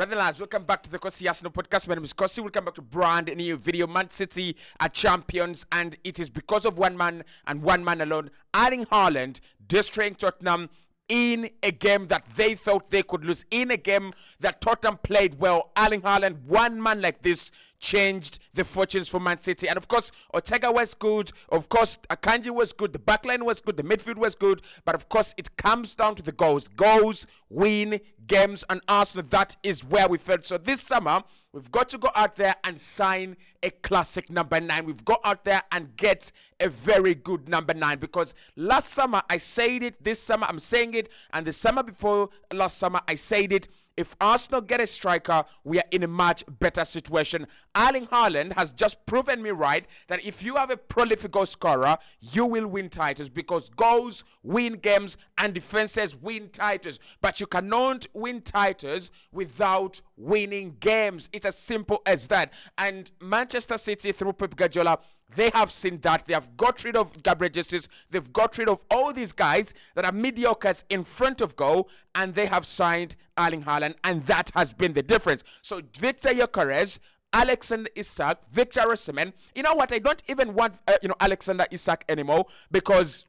Brother lads, welcome back to the Cossy Arsenal podcast. My name is Cossy. Welcome back to brand new video. Man City are champions, and it is because of one man and one man alone. Erling Haaland destroying Tottenham in a game that they thought they could lose, in a game that Tottenham played well. Erling Haaland, one man like this, changed the fortunes for Man City. And of course, Ortega was good. Of course, Akanji was good. The backline was good. The midfield was good. But of course, it comes down to the goals. Goals win games, and Arsenal, that is where we failed. So this summer, we've got to go out there and sign a classic number 9. We've got out there and get a very good number 9, because last summer I said it, this summer I'm saying it, and the summer before last summer I said it. If Arsenal get a striker, we are in a much better situation. Erling Haaland has just proven me right that if you have a prolific goal scorer, you will win titles, because goals win games and defenses win titles. But you cannot win titles without winning games. It's as simple as that. And Manchester City, through Pep Guardiola, they have seen that. They have got rid of Gyokeres Jesus. They've got rid of all these guys that are mediocres in front of goal, and they have signed Erling Haaland, and that has been the difference. So Victor Gyokeres, Alexander Isak, Victor Osimhen. You know what? I don't even want Alexander Isak anymore, because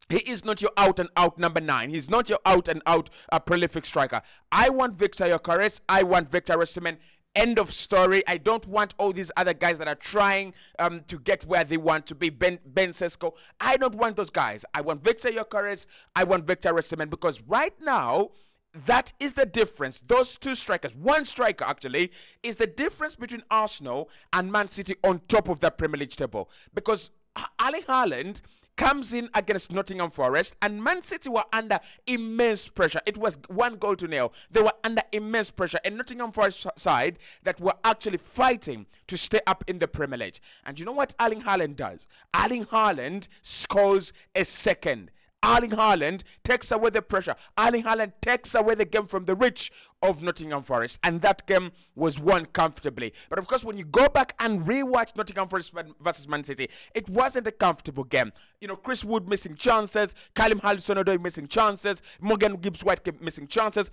he is not your out-and-out number 9. He's not your out-and-out prolific striker. I want Victor Gyokeres. I want Victor Osimhen. End of story. I don't want all these other guys that are trying to get where they want to be. Ben Sesko. I don't want those guys. I want Victor Gyokeres. I want Victor Osimhen, because right now, that is the difference. Those two strikers, one striker actually, is the difference between Arsenal and Man City on top of that Premier League table. Because Erling Haaland comes in against Nottingham Forest, and Man City were under immense pressure. It was 1-0. They were under immense pressure, and Nottingham Forest side that were actually fighting to stay up in the Premier League. And you know what Erling Haaland does? Erling Haaland scores a second. Erling Haaland takes away the pressure. Erling Haaland takes away the game from the reach of Nottingham Forest, and that game was won comfortably. But of course, when you go back and rewatch Nottingham Forest versus Man City, it wasn't a comfortable game. You know, Chris Wood missing chances, Callum Hudson-Odoi missing chances, Morgan Gibbs-White missing chances.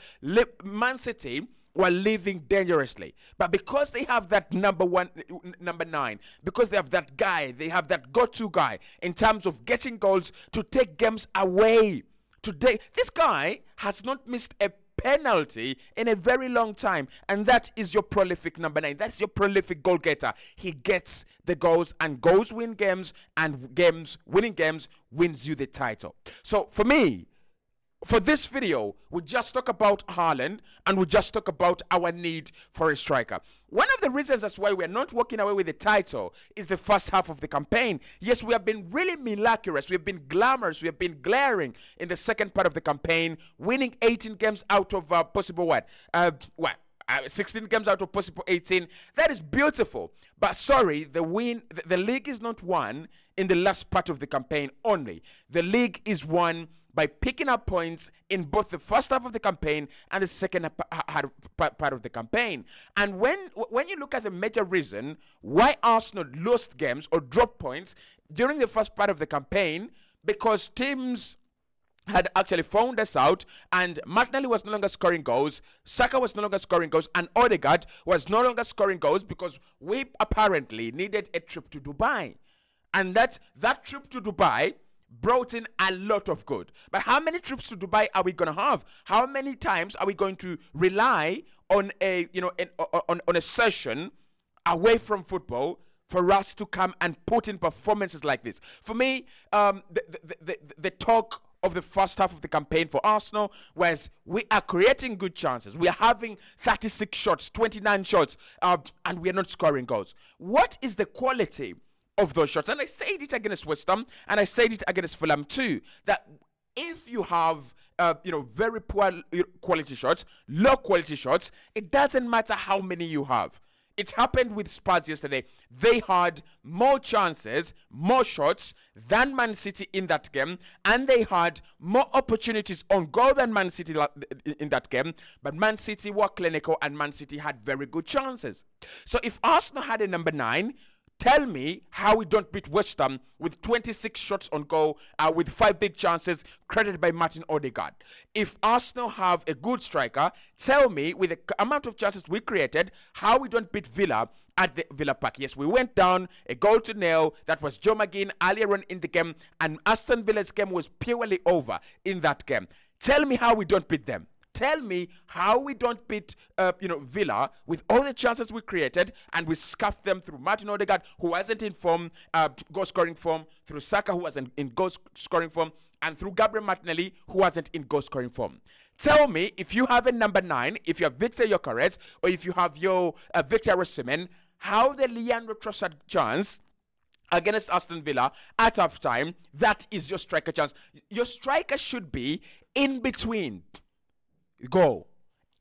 Man City were living dangerously, but because they have that number 9, because they have that guy, they have that go-to guy in terms of getting goals to take games away. Today, this guy has not missed a penalty in a very long time, and that is your prolific number 9. That's your prolific goal getter. He gets the goals, and goals win games, and winning games wins you the title. So for me, for this video, we just talk about Haaland, and we just talk about our need for a striker. One of the reasons that's why we're not walking away with the title is the first half of the campaign. Yes, we have been really miraculous. We have been glamorous. We have been glaring in the second part of the campaign, winning 18 games out of possible 16 games out of possible 18. That is beautiful. But sorry, the league is not won in the last part of the campaign only. The league is won by picking up points in both the first half of the campaign and the second part of the campaign. And when you look at the major reason why Arsenal lost games or dropped points during the first part of the campaign, because teams had actually found us out, and Martinelli was no longer scoring goals, Saka was no longer scoring goals, and Odegaard was no longer scoring goals, because we apparently needed a trip to Dubai. And that trip to Dubai brought in a lot of good. But how many trips to Dubai are we going to have? How many times are we going to rely on a session away from football for us to come and put in performances like this? For me, the talk of the first half of the campaign for Arsenal was we are creating good chances. We are having 36 shots, 29 shots, and we are not scoring goals. What is the quality of those shots? And I said it against West Ham, and I said it against Fulham too, that if you have very poor quality shots, low quality shots, it doesn't matter how many you have. It happened with Spurs yesterday. They had more chances, more shots than Man City in that game, and they had more opportunities on goal than Man City in that game, but Man City were clinical, and Man City had very good chances. So if Arsenal had a number 9, Tell me how we don't beat West Ham with 26 shots on goal, with 5 big chances credited by Martin Odegaard. If Arsenal have a good striker, tell me with the amount of chances we created, how we don't beat Villa at the Villa Park. Yes, we went down a 0-0. That was Joe McGinn earlier on in the game, and Aston Villa's game was purely over in that game. Tell me how we don't beat them. Tell me how we don't beat, Villa with all the chances we created, and we scuffed them through Martin Odegaard, who wasn't in form, goal-scoring form, through Saka, who wasn't in goal-scoring form, and through Gabriel Martinelli, who wasn't in goal-scoring form. Tell me, if you have a number 9, if you have Victor Gyokeres, or if you have your Victor Osimhen, how the Leandro Trossard chance against Aston Villa at half-time, that is your striker chance. Your striker should be in between goal,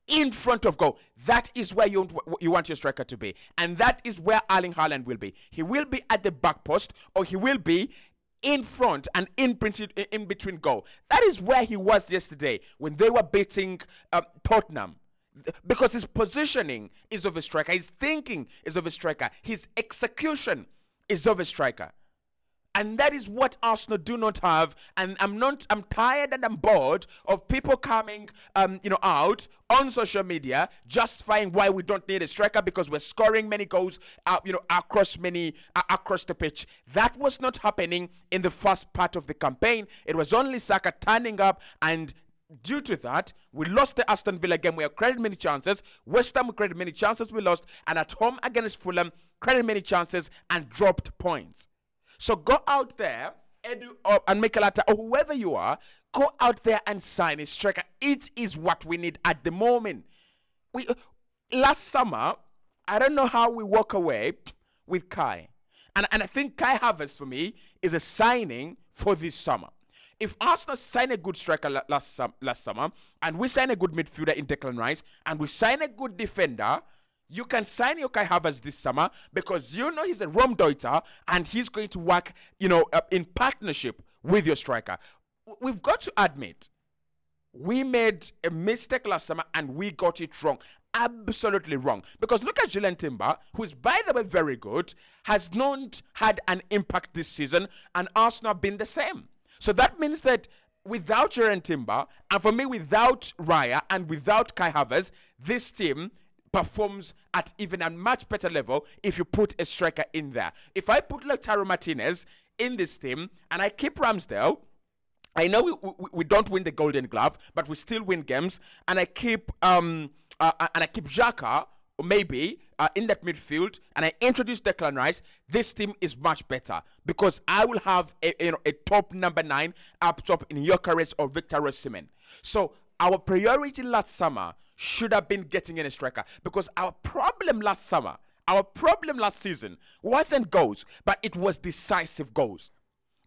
in front of goal. That is where you want your striker to be, and that is where Erling Haaland will be. He will be at the back post, or he will be in front and in between goal. That is where he was yesterday when they were beating Tottenham, because his positioning is of a striker, his thinking is of a striker, his execution is of a striker. And that is what Arsenal do not have. And I'm tired and I'm bored of people coming, out on social media justifying why we don't need a striker because we're scoring many goals, across the pitch. That was not happening in the first part of the campaign. It was only Saka turning up, and due to that, we lost the Aston Villa game. We have created many chances. West Ham created many chances, we lost. And at home against Fulham, created many chances and dropped points. So go out there, Edu and Mikelata, or whoever you are, go out there and sign a striker. It is what we need at the moment. Last summer, I don't know how we walk away with Kai. And I think Kai Havertz, for me, is a signing for this summer. If Arsenal sign a good striker last summer, and we sign a good midfielder in Declan Rice, and we sign a good defender, you can sign your Kai Havertz this summer, because he's a Raumdeuter and he's going to work, in partnership with your striker. We've got to admit, we made a mistake last summer and we got it wrong. Absolutely wrong. Because look at Julian Timber, who's, by the way, very good, has not had an impact this season, and Arsenal have been the same. So that means that without Julian Timber, and for me, without Raya and without Kai Havertz, this team performs at even a much better level if you put a striker in there. If I put Lautaro Martinez in this team and I keep Ramsdale, I know we don't win the Golden Glove, but we still win games. And I keep Xhaka, maybe in that midfield, and I introduce Declan Rice. This team is much better because I will have a top number 9 up top in Gyokeres or Victor Osimhen. So our priority last summer should have been getting in a striker, because our problem last season wasn't goals, but it was decisive goals.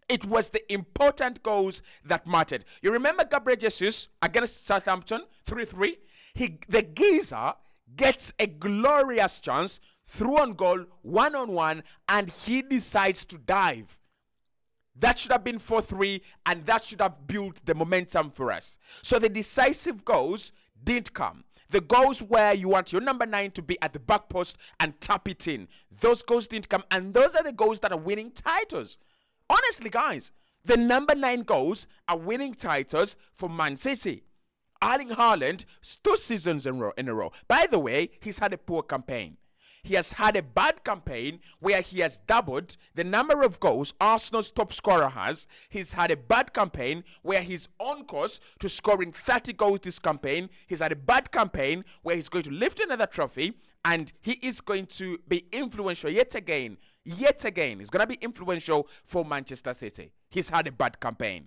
It was the important goals that mattered. You remember Gabriel Jesus against Southampton, 3-3? The geezer gets a glorious chance, through on goal, 1-on-1, and he decides to dive. That should have been 4-3, and that should have built the momentum for us. So the decisive goals didn't come. The goals where you want your number 9 to be at the back post and tap it in, those goals didn't come, and those are the goals that are winning titles. Honestly, guys, the number 9 goals are winning titles for Man City. Erling Haaland, 2 seasons in a row. By the way, he's had a poor campaign. He has had a bad campaign where he has doubled the number of goals Arsenal's top scorer has. He's had a bad campaign where he's on course to scoring 30 goals this campaign. He's had a bad campaign where he's going to lift another trophy, and he is going to be influential yet again. He's going to be influential for Manchester City. He's had a bad campaign.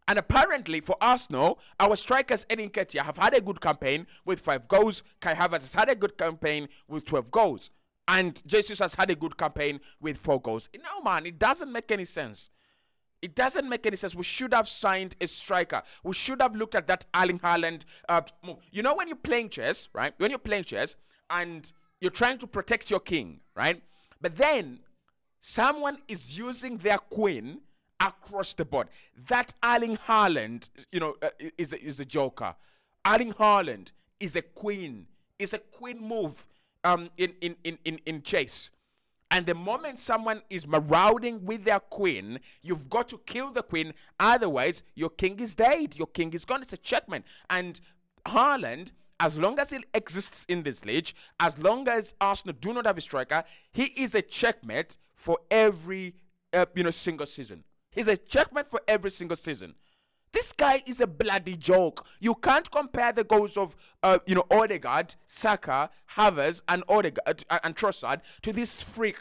And apparently for Arsenal, our strikers Eddie Nketiah have had a good campaign with 5 goals. Kai Havertz has had a good campaign with 12 goals. And Jesus has had a good campaign with 4 goals. No, man, it doesn't make any sense. It doesn't make any sense. We should have signed a striker. We should have looked at that Erling Haaland move. You know when you're playing chess, right? When you're playing chess and you're trying to protect your king, right? But then someone is using their queen across the board. That Erling Haaland, is a joker. Erling Haaland is a queen. It's a queen move in chess. And the moment someone is marauding with their queen, you've got to kill the queen. Otherwise, your king is dead. Your king is gone. It's a checkmate. And Haaland, as long as he exists in this league, as long as Arsenal do not have a striker, he is a checkmate for every single season. He's a checkmate for every single season. This guy is a bloody joke. You can't compare the goals of Odegaard, Saka, Havertz, and Odegaard and Trossard to this freak.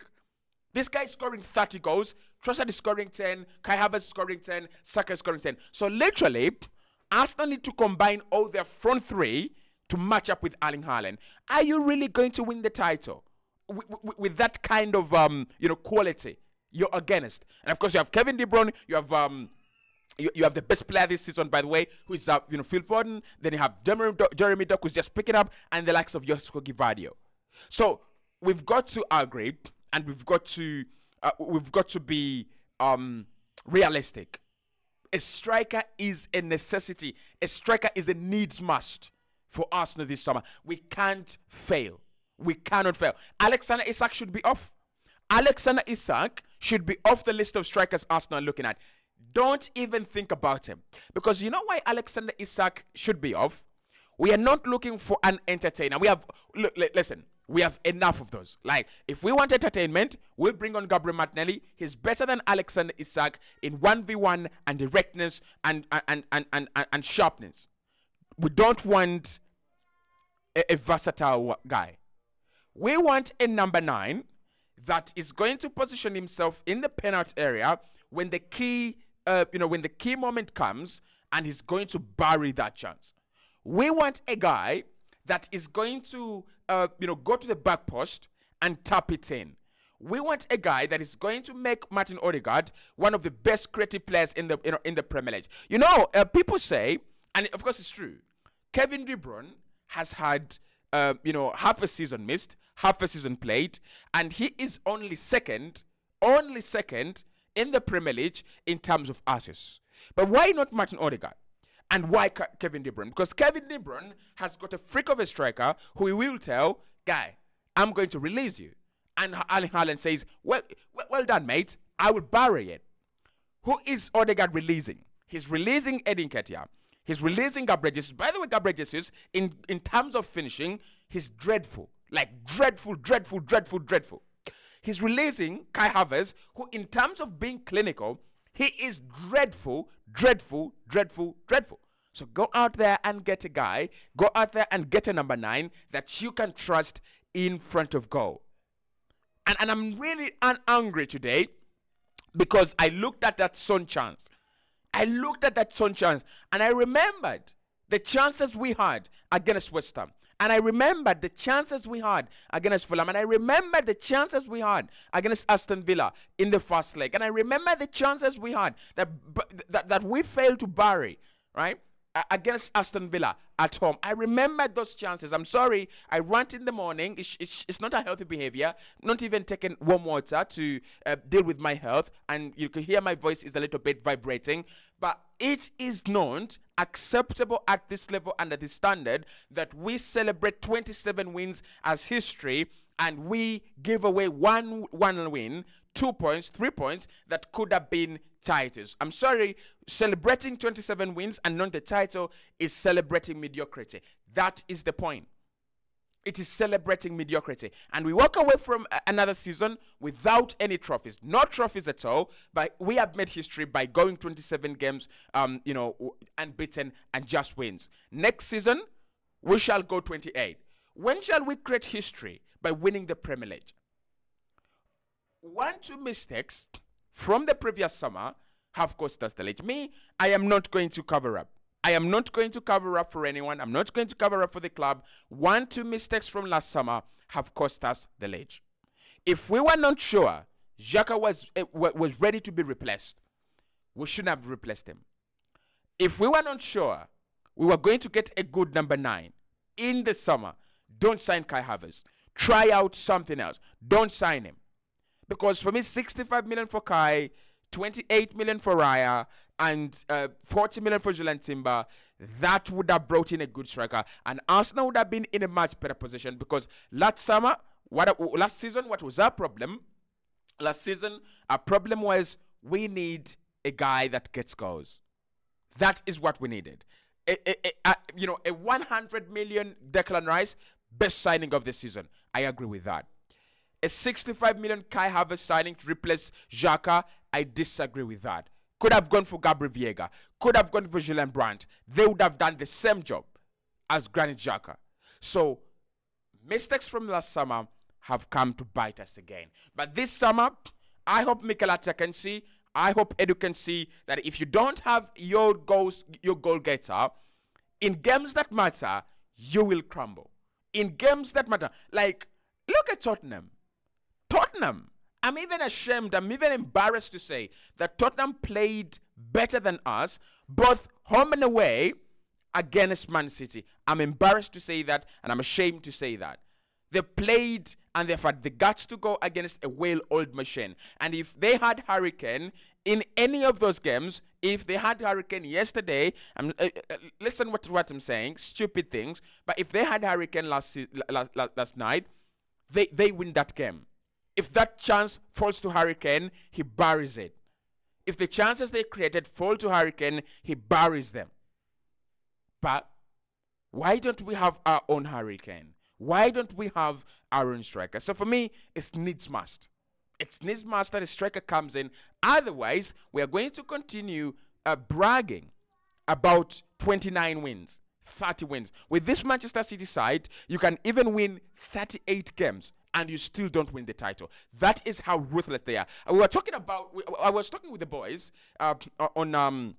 This guy is scoring 30 goals. Trossard is scoring 10. Kai Havertz is scoring 10. Saka is scoring 10. So literally, Arsenal need to combine all their front three to match up with Erling Haaland. Are you really going to win the title with that kind of quality? You're against. And of course, you have Kevin De Bruyne. You have You have the best player this season, by the way, who is Phil Foden. Then you have Jeremy Doku, who's just picking up, and the likes of Josko Gvardiol. So we've got to agree, and we've got to be realistic. A striker is a necessity. A striker is a needs must for Arsenal this summer. We can't fail. We cannot fail. Alexander Isak should be off. Alexander Isak should be off the list of strikers Arsenal are looking at. Don't even think about him. Because you know why Alexander Isak should be off? We are not looking for an entertainer. Listen, we have enough of those. Like, if we want entertainment, we'll bring on Gabriel Martinelli. He's better than Alexander Isak in 1v1 and directness and sharpness. We don't want a versatile guy. We want a number 9 that is going to position himself in the penalty area when the key moment comes, and he's going to bury that chance. We want a guy that is going to go to the back post and tap it in. We want a guy that is going to make Martin Odegaard one of the best creative players in the Premier League. People say, and of course it's true, Kevin De Bruyne has had half a season missed, half a season played, and he is only second in the Premier League in terms of assists. But why not Martin Odegaard? And why Kevin De Bruyne? Because Kevin De Bruyne has got a freak of a striker who he will tell, guy, I'm going to release you. And Erling Haaland says, well done, mate. I will bury it. Who is Odegaard releasing? He's releasing Edin Ketia. He's releasing Gabriel Jesus. By the way, Gabriel Jesus, in terms of finishing, he's dreadful. Like, dreadful. He's releasing Kai Havertz, who in terms of being clinical, he is dreadful. So go out there and get a guy. Go out there and get a number 9 that you can trust in front of goal. And I'm really angry today because I looked at that Son chance. And I remembered the chances we had against West Ham. And I remembered the chances we had against Fulham. And I remembered the chances we had against Aston Villa in the first leg. And I remember the chances we had that we failed to bury, right, against Aston Villa at home. I remember those chances. I'm sorry, I rant in the morning. It's not a healthy behavior. Not even taking warm water to deal with my health. And you can hear my voice is a little bit vibrating. But it is not acceptable at this level and at this standard that we celebrate 27 wins as history and we give away one win, 2 points, 3 points that could have been titles. I'm sorry, celebrating 27 wins and not the title is celebrating mediocrity. That is the point. It is celebrating mediocrity. And we walk away from another season without any trophies. No trophies at all. But we have made history by going 27 games, unbeaten and just wins. Next season, we shall go 28. When shall we create history? By winning the Premier League. 1-2 mistakes from the previous summer have cost us the league. Me, I am not going to cover up. I am not going to cover up for anyone. I'm not going to cover up for the club. 1-2 mistakes from last summer have cost us the league. If we were not sure Xhaka was ready to be replaced, we shouldn't have replaced him. If we were not sure we were going to get a good number 9 in the summer, don't sign Kai Havertz. Try out something else. Don't sign him. Because for me, 65 million for Kai, 28 million for Raya, and 40 million for Julian Timber, that would have brought in a good striker. And Arsenal would have been in a much better position because last season, what was our problem? Last season, our problem was we need a guy that gets goals. That is what we needed. A 100 million Declan Rice, best signing of the season. I agree with that. A 65 million Kai Havertz signing to replace Xhaka, I disagree with that. Could have gone for Gabriel Viega. Could have gone for Julian Brandt. They would have done the same job as Granit Xhaka. So, mistakes from last summer have come to bite us again. But this summer, I hope Mikel Arteta can see, I hope Edu can see that if you don't have your goal getter, in games that matter, you will crumble. In games that matter, like, look at Tottenham. I'm even ashamed, I'm even embarrassed to say that Tottenham played better than us, both home and away, against Man City. I'm embarrassed to say that, and I'm ashamed to say that. They played and they've had the guts to go against a well-oiled machine. And if they had Hurricane in any of those games, if they had Hurricane yesterday, listen what I'm saying, stupid things, but if they had Hurricane last night, they win that game. If that chance falls to Hurricane, he buries it. If the chances they created fall to Hurricane, he buries them. But why don't we have our own Hurricane? Why don't we have our own striker? So for me, it's needs must. It's needs must that a striker comes in. Otherwise, we are going to continue bragging about 29 wins, 30 wins. With this Manchester City side, you can even win 38 games and you still don't win the title. That is how ruthless they are. I was talking with the boys on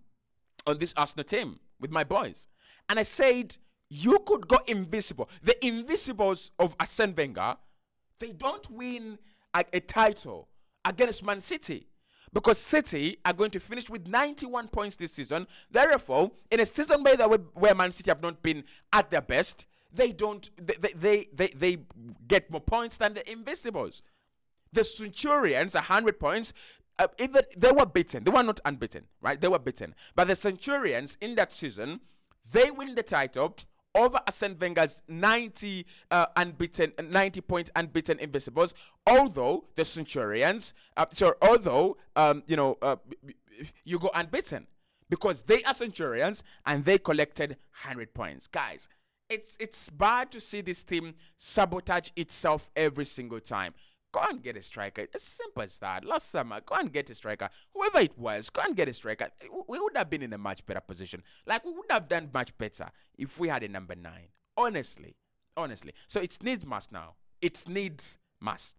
this Arsenal team, with my boys. And I said, you could go invisible. The invisibles of Arsene Wenger, they don't win a title against Man City because City are going to finish with 91 points this season. Therefore, in a season where Man City have not been at their best, they get more points than the invisibles. The Centurions, 100 points. Even they were beaten. They were not unbeaten, right? They were beaten. But the Centurions in that season, they win the title over Arsene Wenger's 90 point unbeaten invisibles. Although the Centurions, you go unbeaten because they are Centurions and they collected 100 points, guys. It's bad to see this team sabotage itself every single time. Go and get a striker. It's simple as that. Last summer, go and get a striker. Whoever it was, go and get a striker. We would have been in a much better position. Like, we would have done much better if we had a number 9. Honestly. So it needs must now. It needs must.